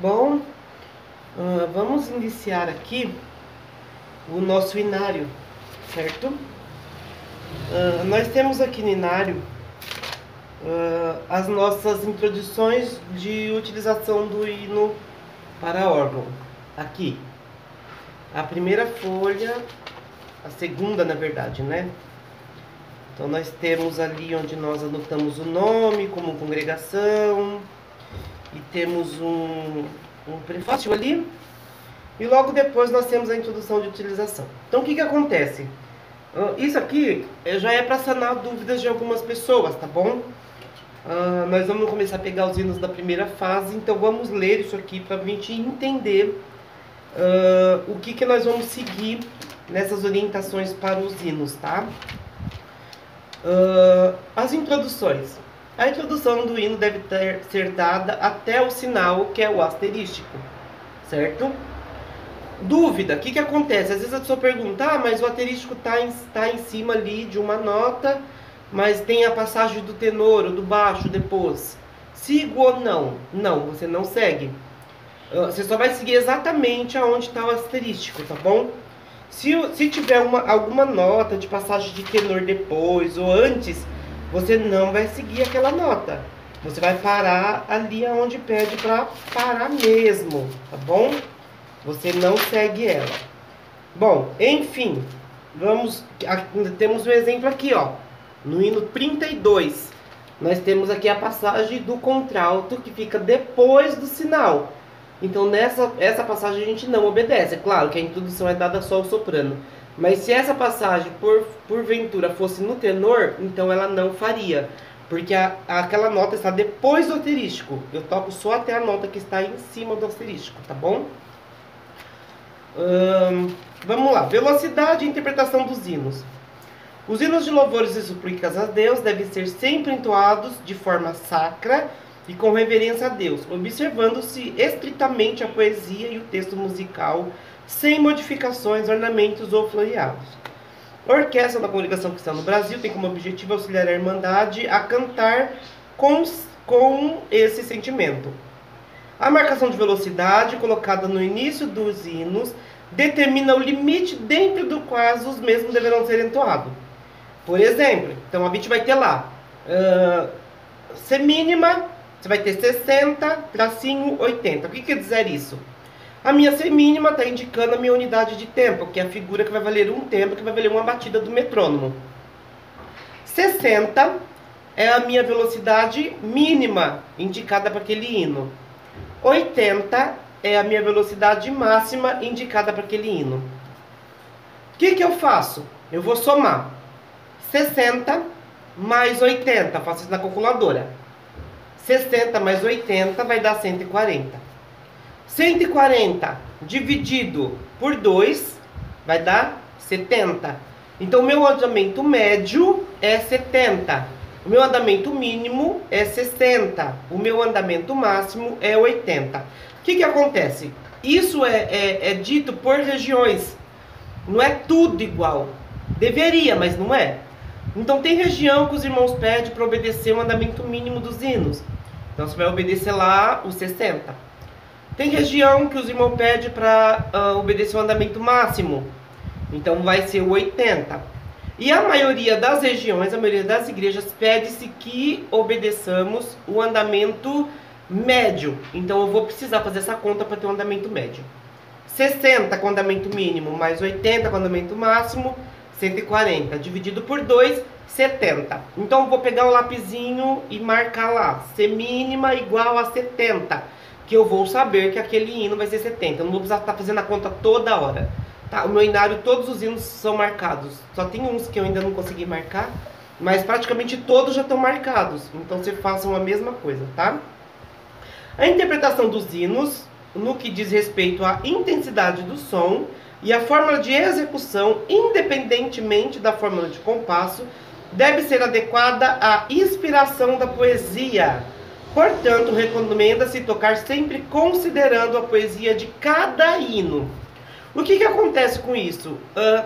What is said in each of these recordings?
Bom, vamos iniciar aqui o nosso inário, certo? Nós temos aqui no inário as nossas introduções de utilização do hino para órgão. Aqui, a primeira folha, a segunda na verdade, né? Então nós temos ali onde nós anotamos o nome como congregação e temos um prefácio ali. E logo depois nós temos a introdução de utilização. Então o que acontece? Isso aqui já é para sanar dúvidas de algumas pessoas, tá bom? Nós vamos começar a pegar os hinos da primeira fase, então vamos ler isso aqui para a gente entender o que nós vamos seguir nessas orientações para os hinos, tá? As introduções. A introdução do hino deve ser dada até o sinal, que é o asterístico, certo? Dúvida, o que acontece? Às vezes a pessoa pergunta, mas o asterístico tá em cima ali de uma nota, mas tem a passagem do tenor ou do baixo depois. Sigo ou não? Não, você não segue. Você só vai seguir exatamente aonde está o asterístico, tá bom? Se tiver alguma nota de passagem de tenor depois ou antes, você não vai seguir aquela nota. Você vai parar ali aonde pede para parar mesmo, tá bom? Você não segue ela. Bom, enfim, temos um exemplo aqui, ó. No hino 32, nós temos aqui a passagem do contralto que fica depois do sinal. Então essa passagem a gente não obedece. É claro que a introdução é dada só ao soprano. Mas se essa passagem porventura fosse no tenor, então ela não faria. Porque aquela nota está depois do asterístico. Eu toco só até a nota que está em cima do asterístico, tá bom? Vamos lá. Velocidade e interpretação dos hinos. Os hinos de louvores e súplicas a Deus devem ser sempre entoados de forma sacra e com reverência a Deus, observando-se estritamente a poesia e o texto musical, sem modificações, ornamentos ou floreados. A Orquestra da Congregação Cristã no Brasil tem como objetivo auxiliar a Irmandade a cantar com esse sentimento. A marcação de velocidade colocada no início dos hinos determina o limite dentro do qual os mesmos deverão ser entoados. Por exemplo, então a gente vai ter lá C mínima, você vai ter 60, tracinho 80. O que quer dizer isso? A minha C mínima está indicando a minha unidade de tempo, que é a figura que vai valer um tempo, que vai valer uma batida do metrônomo. 60 é a minha velocidade mínima indicada para aquele hino. 80 é a minha velocidade máxima indicada para aquele hino. O que eu faço? Eu vou somar 60 mais 80, faço isso na calculadora. 60 mais 80 vai dar 140. 140 dividido por 2 vai dar 70. Então o meu andamento médio é 70. O meu andamento mínimo é 60. O meu andamento máximo é 80. O que acontece? Isso é dito por regiões. Não é tudo igual. Deveria, mas não é. Então tem região que os irmãos pedem para obedecer o andamento mínimo dos hinos. Então você vai obedecer lá os 60. Tem região que os irmãos pedem para obedecer o andamento máximo. Então vai ser o 80. E a maioria das regiões, a maioria das igrejas, pede-se que obedeçamos o andamento médio. Então eu vou precisar fazer essa conta para ter um andamento médio. 60 com andamento mínimo, mais 80 com andamento máximo, 140. Dividido por 2, 70. Então eu vou pegar um lapisinho e marcar lá. C mínima igual a 70. Que eu vou saber que aquele hino vai ser 70. Eu não vou precisar estar fazendo a conta toda hora. Tá? O meu inário, todos os hinos são marcados. Só tem uns que eu ainda não consegui marcar. Mas praticamente todos já estão marcados. Então você faça a mesma coisa, tá? A interpretação dos hinos, no que diz respeito à intensidade do som e a fórmula de execução, independentemente da fórmula de compasso, deve ser adequada à inspiração da poesia. Portanto, recomenda-se tocar sempre considerando a poesia de cada hino. O que acontece com isso?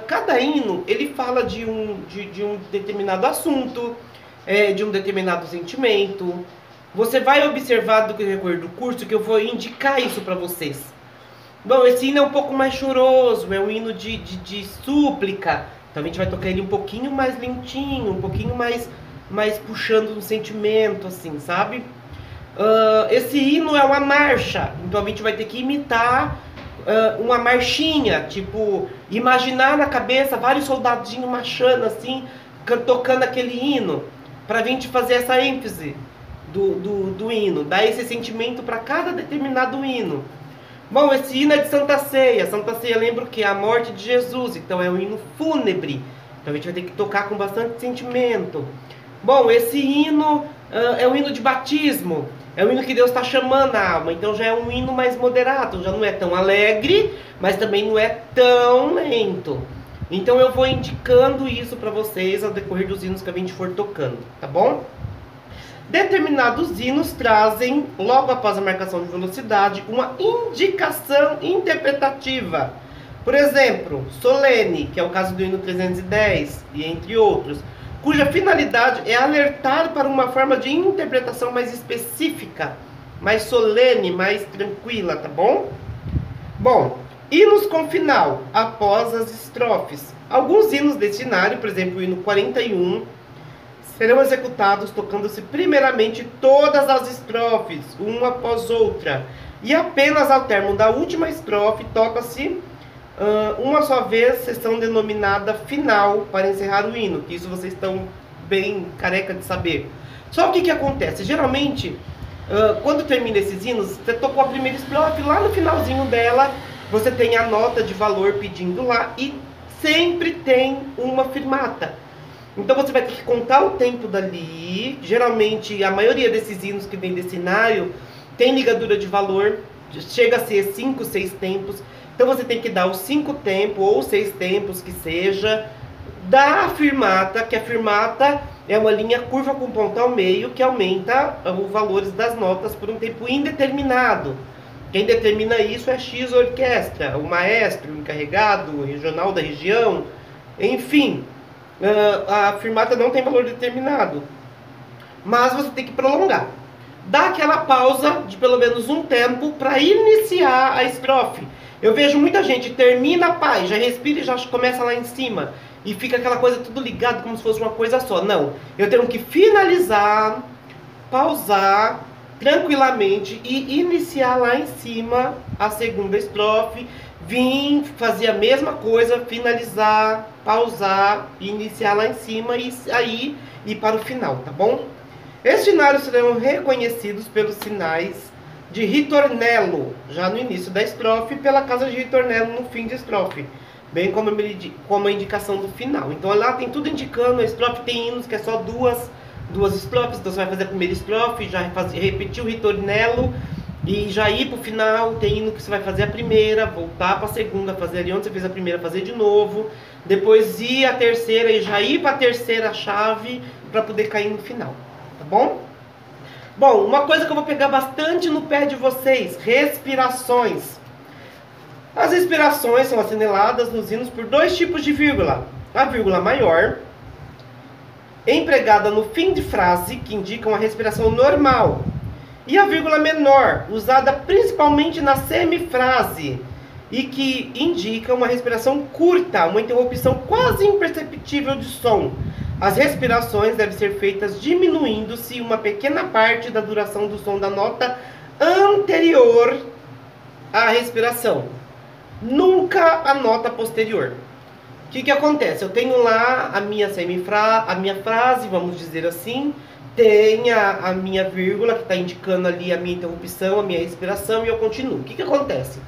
Cada hino, ele fala de um determinado assunto, de um determinado sentimento. Você vai observar do decorrer do curso que eu vou indicar isso para vocês. Bom, esse hino é um pouco mais choroso, é um hino de súplica. Então a gente vai tocar ele um pouquinho mais lentinho, um pouquinho mais puxando um sentimento, assim, sabe? Esse hino é uma marcha, então a gente vai ter que imitar uma marchinha, tipo, imaginar na cabeça vários soldadinhos marchando assim, tocando aquele hino, pra gente fazer essa ênfase do hino, dar esse sentimento para cada determinado hino. Bom, esse hino é de Santa Ceia. Santa Ceia lembra o que? A morte de Jesus, então é um hino fúnebre, então a gente vai ter que tocar com bastante sentimento. Bom, esse hino é um hino de batismo, é um hino que Deus está chamando a alma, então já é um hino mais moderado, já não é tão alegre, mas também não é tão lento. Então eu vou indicando isso para vocês ao decorrer dos hinos que a gente for tocando, tá bom? Determinados hinos trazem, logo após a marcação de velocidade, uma indicação interpretativa. Por exemplo, solene, que é o caso do hino 310, e entre outros, cuja finalidade é alertar para uma forma de interpretação mais específica, mais solene, mais tranquila, tá bom? Bom, hinos com final, após as estrofes. Alguns hinos desse cenário, por exemplo, o hino 41, serão executados tocando-se primeiramente todas as estrofes, uma após outra, e apenas ao término da última estrofe toca-se uma só vez, sessão denominada final, para encerrar o hino, que isso vocês estão bem careca de saber. Só o que acontece? Geralmente, quando termina esses hinos, você tocou a primeira estrofe, lá no finalzinho dela, você tem a nota de valor pedindo lá, e sempre tem uma firmata. Então você vai ter que contar o tempo dali. Geralmente, a maioria desses hinos que vem desse cenário tem ligadura de valor, chega a ser 5, 6 tempos. Então você tem que dar os 5 tempos ou 6 tempos que seja da firmata, que a firmata é uma linha curva com ponta ao meio que aumenta os valores das notas por um tempo indeterminado. Quem determina isso é X orquestra, o maestro, o encarregado, o regional da região, enfim. A firmata não tem valor determinado, mas você tem que prolongar. Dá aquela pausa de pelo menos um tempo para iniciar a estrofe. Eu vejo muita gente termina, pai, já respira e já começa lá em cima. E fica aquela coisa tudo ligado como se fosse uma coisa só. Não, eu tenho que finalizar, pausar tranquilamente e iniciar lá em cima a segunda estrofe. Vim fazer a mesma coisa, finalizar, pausar, iniciar lá em cima e aí ir para o final, tá bom? Estes cenários serão reconhecidos pelos sinais de ritornello, já no início da estrofe, e pela casa de ritornello no fim de estrofe, bem como a indicação do final. Então lá tem tudo indicando, a estrofe tem hinos que é só duas estrofes, então você vai fazer a primeira estrofe, já repetir o ritornello, e já ir pro final. Tem hino que você vai fazer a primeira, voltar para a segunda, fazer ali onde você fez a primeira, fazer de novo, depois ir a terceira e já ir para a terceira chave para poder cair no final, tá bom? Bom, uma coisa que eu vou pegar bastante no pé de vocês, respirações. As respirações são assinaladas nos hinos por 2 tipos de vírgula. A vírgula maior, empregada no fim de frase, que indica uma respiração normal, e a vírgula menor, usada principalmente na semifrase, e que indica uma respiração curta, uma interrupção quase imperceptível de som. As respirações devem ser feitas diminuindo-se uma pequena parte da duração do som da nota anterior à respiração, nunca a nota posterior. O que acontece? Eu tenho lá a minha frase, vamos dizer assim, tem a minha vírgula que está indicando ali a minha interrupção, a minha respiração, e eu continuo. O que acontece?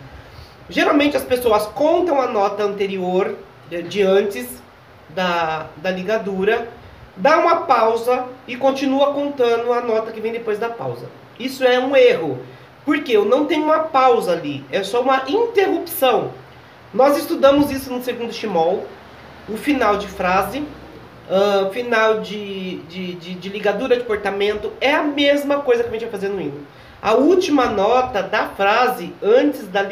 Geralmente as pessoas contam a nota anterior, de antes da ligadura, dá uma pausa e continua contando a nota que vem depois da pausa. Isso é um erro, porque eu não tenho uma pausa ali, é só uma interrupção. Nós estudamos isso no segundo shimol, o final de frase, final de ligadura de portamento, é a mesma coisa que a gente vai fazer no hino. A última nota da frase, antes da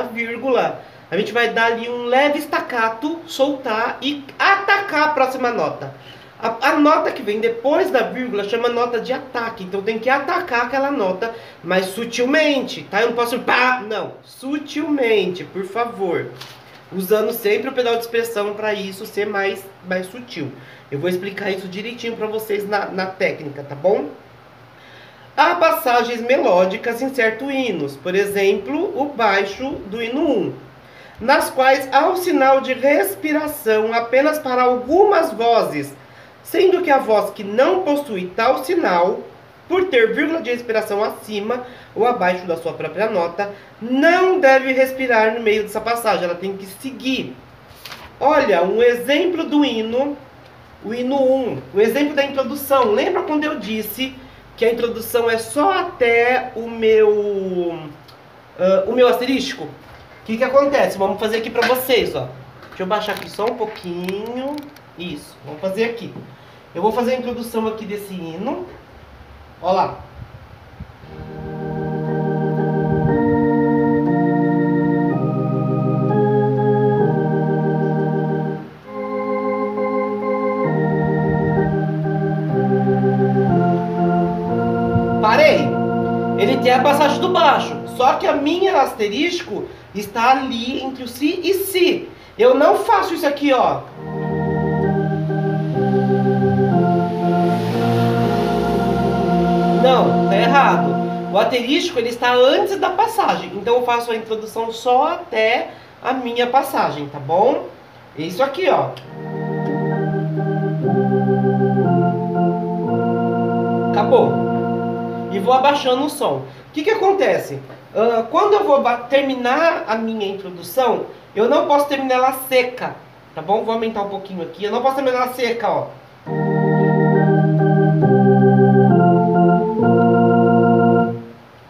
vírgula, a gente vai dar ali um leve staccato, soltar e atacar a próxima nota. A nota que vem depois da vírgula chama nota de ataque. Então tem que atacar aquela nota, mas sutilmente, tá? Eu não posso pá, não. Sutilmente, por favor. Usando sempre o pedal de expressão para isso ser mais sutil. Eu vou explicar isso direitinho para vocês na técnica, tá bom? Há passagens melódicas em certos hinos. Por exemplo, o baixo do hino 1. Nas quais há o sinal de respiração apenas para algumas vozes, sendo que a voz que não possui tal sinal, por ter vírgula de respiração acima ou abaixo da sua própria nota, não deve respirar no meio dessa passagem, ela tem que seguir. Olha, um exemplo do hino, o hino 1, o exemplo da introdução. Lembra quando eu disse que a introdução é só até o meu asterisco? O que acontece? Vamos fazer aqui pra vocês, ó. Deixa eu baixar aqui só um pouquinho. Isso, vamos fazer aqui. Eu vou fazer a introdução aqui desse hino. Ó lá. Parei. Ele tem a passagem do baixo. Só que a minha asterisco está ali entre o si e si. Eu não faço isso aqui, ó. Não, tá errado. O asterisco ele está antes da passagem. Então eu faço a introdução só até a minha passagem, tá bom? Isso aqui, ó. Acabou. E vou abaixando o som. O que acontece? Quando eu vou terminar a minha introdução, eu não posso terminar ela seca, tá bom? Vou aumentar um pouquinho aqui. Eu não posso terminar ela seca, ó.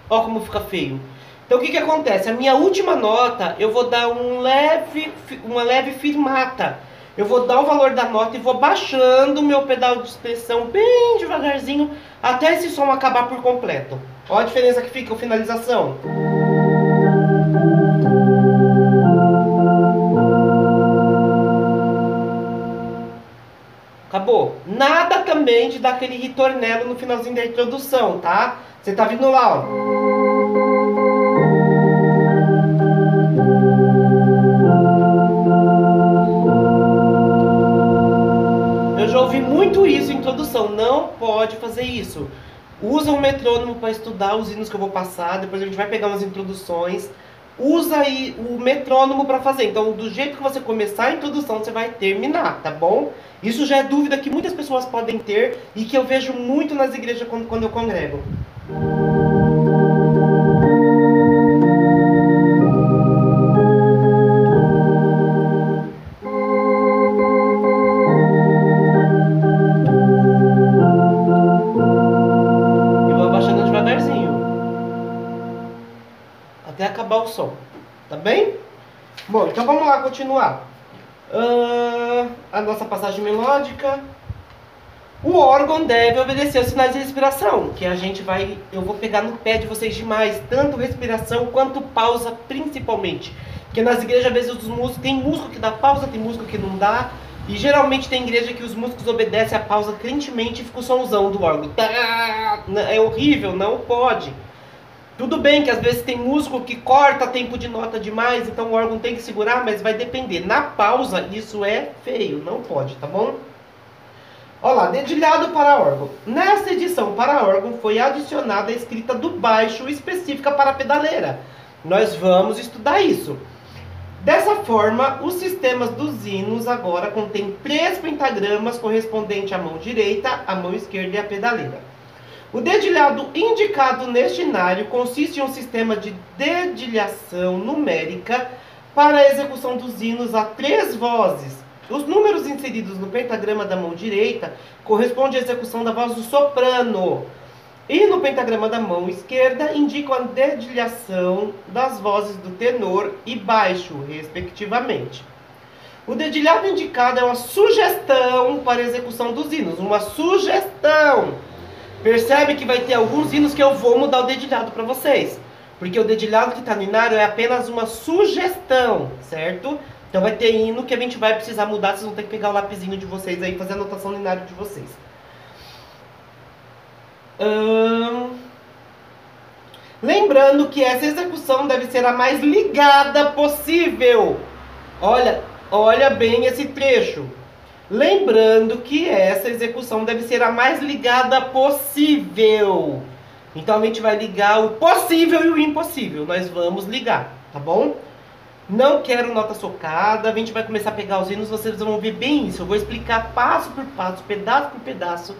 Ó como fica feio. Então o que acontece? A minha última nota, eu vou dar uma leve firmata. Eu vou dar o valor da nota e vou baixando o meu pedal de expressão bem devagarzinho até esse som acabar por completo. Olha a diferença que fica a finalização. Acabou. Nada também de dar aquele ritornelo no finalzinho da introdução, tá? Você tá vindo lá, ó. Eu já ouvi muito isso em introdução. Não pode fazer isso. Usa um metrônomo para estudar os hinos que eu vou passar. Depois a gente vai pegar umas introduções. Usa aí o metrônomo para fazer. Então, do jeito que você começar a introdução, você vai terminar, tá bom? Isso já é dúvida que muitas pessoas podem ter e que eu vejo muito nas igrejas quando eu congrego. Até acabar o som, tá bem? Bom, então vamos lá continuar. A nossa passagem melódica. O órgão deve obedecer aos sinais de respiração, que eu vou pegar no pé de vocês demais, tanto respiração quanto pausa, principalmente. Porque nas igrejas, às vezes, os músicos, tem músico que dá pausa, tem músico que não dá. E geralmente tem igreja que os músicos obedecem a pausa crentemente e fica o somzão do órgão. É horrível, não pode. Tudo bem que às vezes tem músico que corta tempo de nota demais, então o órgão tem que segurar, mas vai depender. Na pausa, isso é feio, não pode, tá bom? Olha lá, dedilhado para órgão. Nessa edição para órgão foi adicionada a escrita do baixo específica para a pedaleira. Nós vamos estudar isso. Dessa forma, os sistemas dos hinos agora contêm 3 pentagramas correspondentes à mão direita, à mão esquerda e à pedaleira. O dedilhado indicado neste inário consiste em um sistema de dedilhação numérica para a execução dos hinos a 3 vozes. Os números inseridos no pentagrama da mão direita correspondem à execução da voz do soprano. E no pentagrama da mão esquerda indicam a dedilhação das vozes do tenor e baixo, respectivamente. O dedilhado indicado é uma sugestão para a execução dos hinos. Uma sugestão! Percebe que vai ter alguns hinos que eu vou mudar o dedilhado para vocês. Porque o dedilhado que está no inário é apenas uma sugestão, certo? Então vai ter hino que a gente vai precisar mudar, vocês vão ter que pegar o lapisinho de vocês aí e fazer a anotação no inário de vocês. Lembrando que essa execução deve ser a mais ligada possível. Olha bem esse trecho. Lembrando que essa execução deve ser a mais ligada possível. Então a gente vai ligar o possível e o impossível. Nós vamos ligar, tá bom? Não quero nota socada. A gente vai começar a pegar os hinos, vocês vão ver bem isso. Eu vou explicar passo por passo, pedaço por pedaço,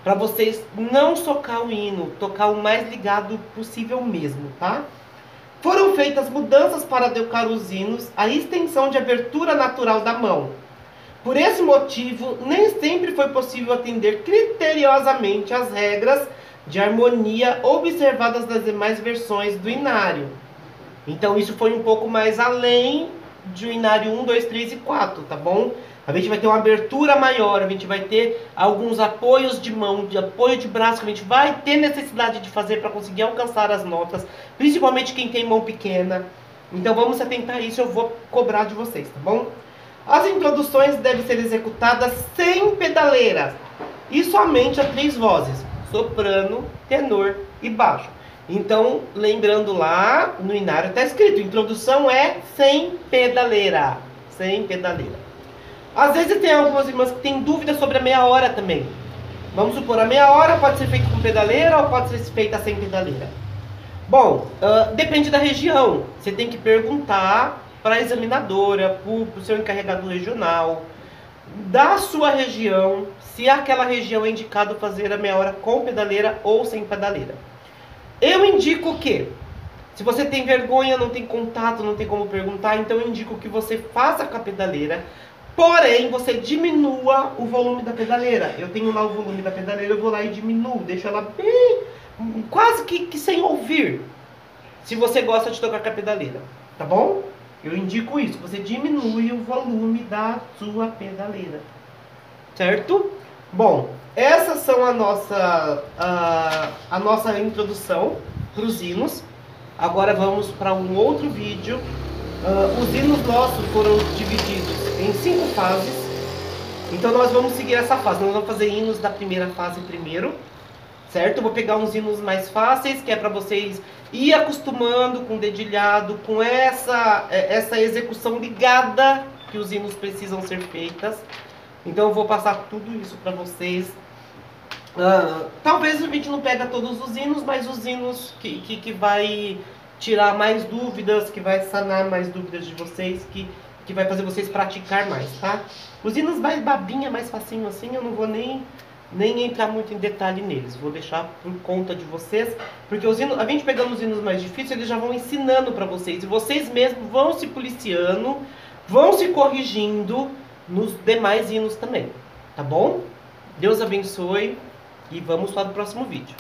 para vocês não socar o hino, tocar o mais ligado possível mesmo, tá? Foram feitas mudanças para adequar os hinos à extensão de abertura natural da mão. Por esse motivo, nem sempre foi possível atender criteriosamente às regras de harmonia observadas nas demais versões do inário. Então isso foi um pouco mais além do inário 1, 2, 3 e 4, tá bom? A gente vai ter uma abertura maior, a gente vai ter alguns apoios de mão, de apoio de braço, que a gente vai ter necessidade de fazer para conseguir alcançar as notas, principalmente quem tem mão pequena. Então vamos se atentar a isso, eu vou cobrar de vocês, tá bom? As introduções devem ser executadas sem pedaleira e somente a 3 vozes, soprano, tenor e baixo. Então, lembrando lá, no inário está escrito, introdução é sem pedaleira, sem pedaleira. Às vezes tem algumas irmãs que têm dúvidas sobre a meia hora também. Vamos supor, a meia hora pode ser feita com pedaleira ou pode ser feita sem pedaleira? Bom, depende da região. Você tem que perguntar para a examinadora, para o seu encarregado regional, da sua região, se aquela região é indicado fazer a meia hora com pedaleira ou sem pedaleira. Eu indico que, se você tem vergonha, não tem contato, não tem como perguntar, então eu indico que você faça com a pedaleira, porém você diminua o volume da pedaleira. Eu tenho lá o volume da pedaleira, eu vou lá e diminuo, deixo ela bem, quase que sem ouvir, se você gosta de tocar com a pedaleira, tá bom? Eu indico isso, você diminui o volume da sua pedaleira, certo? Bom, essas são a nossa introdução para os hinos. Agora vamos para um outro vídeo. Os hinos nossos foram divididos em 5 fases. Então nós vamos seguir essa fase. Nós vamos fazer hinos da primeira fase primeiro, certo? Eu vou pegar uns hinos mais fáceis, que é para vocês ir acostumando com o dedilhado, com essa execução ligada que os hinos precisam ser feitas. Então eu vou passar tudo isso para vocês. Talvez a gente não pega todos os hinos, mas os hinos que vai tirar mais dúvidas, que vai sanar mais dúvidas de vocês, que vai fazer vocês praticar mais, tá? Os hinos mais babinha, mais facinho assim, eu não vou nem entrar muito em detalhe neles. Vou deixar por conta de vocês, porque os hinos, a gente pegando os hinos mais difíceis, eles já vão ensinando para vocês. E vocês mesmos vão se policiando, vão se corrigindo nos demais hinos também, tá bom? Deus abençoe e vamos para o próximo vídeo.